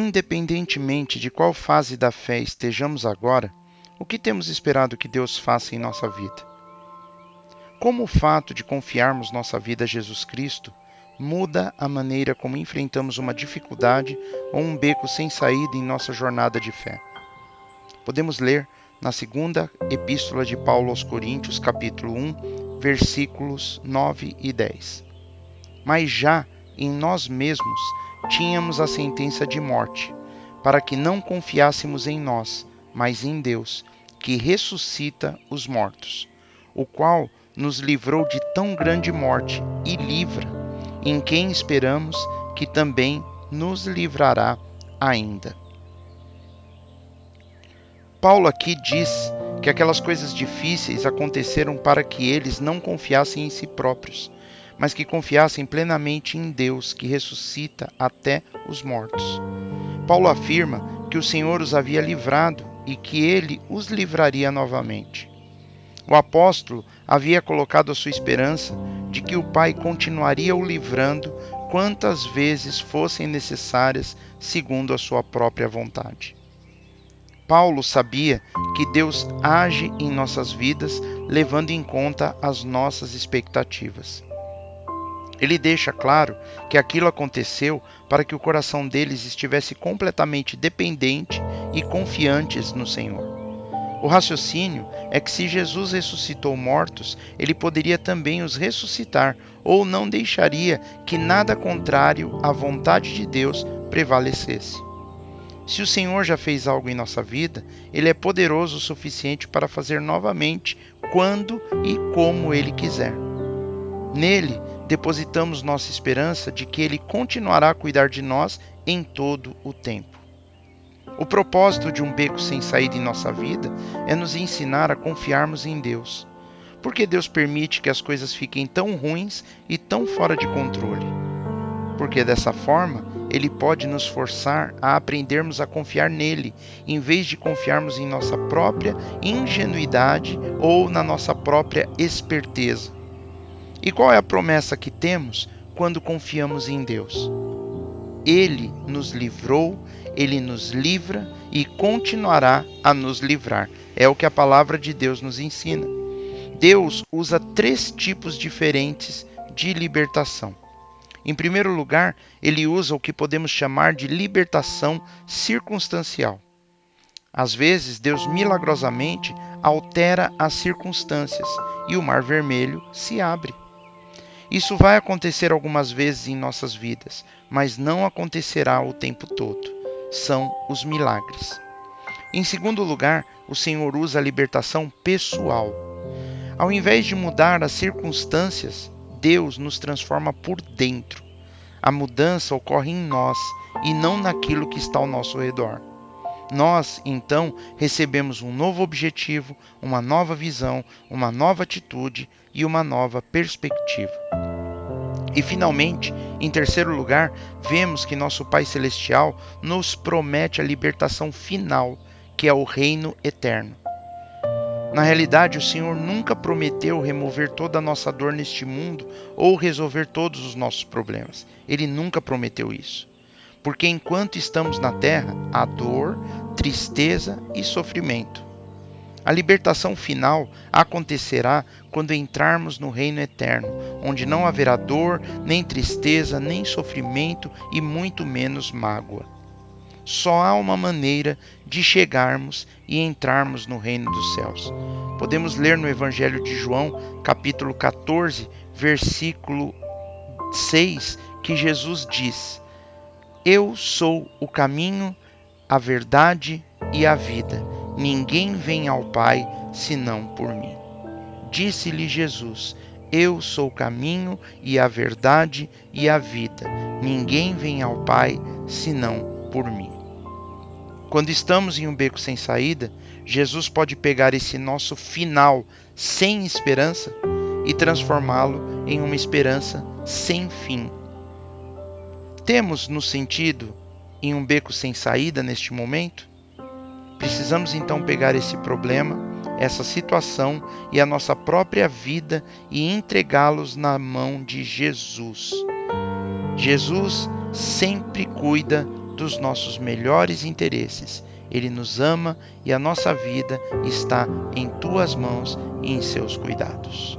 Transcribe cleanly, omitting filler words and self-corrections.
Independentemente de qual fase da fé estejamos agora, o que temos esperado que Deus faça em nossa vida? Como o fato de confiarmos nossa vida a Jesus Cristo muda a maneira como enfrentamos uma dificuldade ou um beco sem saída em nossa jornada de fé? Podemos ler na segunda epístola de Paulo aos Coríntios, capítulo 1, versículos 9 e 10. Mas já em nós mesmos tínhamos a sentença de morte, para que não confiássemos em nós, mas em Deus, que ressuscita os mortos, o qual nos livrou de tão grande morte e livra, em quem esperamos que também nos livrará ainda. Paulo aqui diz que aquelas coisas difíceis aconteceram para que eles não confiassem em si próprios, mas que confiassem plenamente em Deus, que ressuscita até os mortos. Paulo afirma que o Senhor os havia livrado e que ele os livraria novamente. O apóstolo havia colocado a sua esperança de que o Pai continuaria o livrando quantas vezes fossem necessárias, segundo a sua própria vontade. Paulo sabia que Deus age em nossas vidas levando em conta as nossas expectativas. Ele deixa claro que aquilo aconteceu para que o coração deles estivesse completamente dependente e confiantes no Senhor. O raciocínio é que se Jesus ressuscitou mortos, ele poderia também os ressuscitar, ou não deixaria que nada contrário à vontade de Deus prevalecesse. Se o Senhor já fez algo em nossa vida, Ele é poderoso o suficiente para fazer novamente quando e como Ele quiser. Nele, depositamos nossa esperança de que Ele continuará a cuidar de nós em todo o tempo. O propósito de um beco sem saída em nossa vida é nos ensinar a confiarmos em Deus. Por que Deus permite que as coisas fiquem tão ruins e tão fora de controle? Porque dessa forma, Ele pode nos forçar a aprendermos a confiar nele, em vez de confiarmos em nossa própria ingenuidade ou na nossa própria esperteza. E qual é a promessa que temos quando confiamos em Deus? Ele nos livrou, Ele nos livra e continuará a nos livrar. É o que a palavra de Deus nos ensina. Deus usa 3 tipos diferentes de libertação. Em primeiro lugar, ele usa o que podemos chamar de libertação circunstancial. Às vezes, Deus milagrosamente altera as circunstâncias e o Mar Vermelho se abre. Isso vai acontecer algumas vezes em nossas vidas, mas não acontecerá o tempo todo. São os milagres. Em segundo lugar, o Senhor usa a libertação pessoal. Ao invés de mudar as circunstâncias, Deus nos transforma por dentro. A mudança ocorre em nós e não naquilo que está ao nosso redor. Nós, então, recebemos um novo objetivo, uma nova visão, uma nova atitude e uma nova perspectiva. E, finalmente, em terceiro lugar, vemos que nosso Pai Celestial nos promete a libertação final, que é o reino eterno. Na realidade, o Senhor nunca prometeu remover toda a nossa dor neste mundo ou resolver todos os nossos problemas. Ele nunca prometeu isso. Porque enquanto estamos na terra, há dor, tristeza e sofrimento. A libertação final acontecerá quando entrarmos no reino eterno, onde não haverá dor, nem tristeza, nem sofrimento e muito menos mágoa. Só há uma maneira de chegarmos e entrarmos no reino dos céus. Podemos ler no Evangelho de João, capítulo 14, versículo 6, que Jesus diz: Eu sou o caminho, a verdade e a vida. Ninguém vem ao Pai senão por mim. Disse-lhe Jesus: Eu sou o caminho e a verdade e a vida. Ninguém vem ao Pai senão por mim. Quando estamos em um beco sem saída, Jesus pode pegar esse nosso final sem esperança e transformá-lo em uma esperança sem fim. Temos nos sentido em um beco sem saída neste momento? Precisamos então pegar esse problema, essa situação e a nossa própria vida e entregá-los na mão de Jesus. Jesus sempre cuida dos nossos melhores interesses. Ele nos ama e a nossa vida está em tuas mãos e em seus cuidados.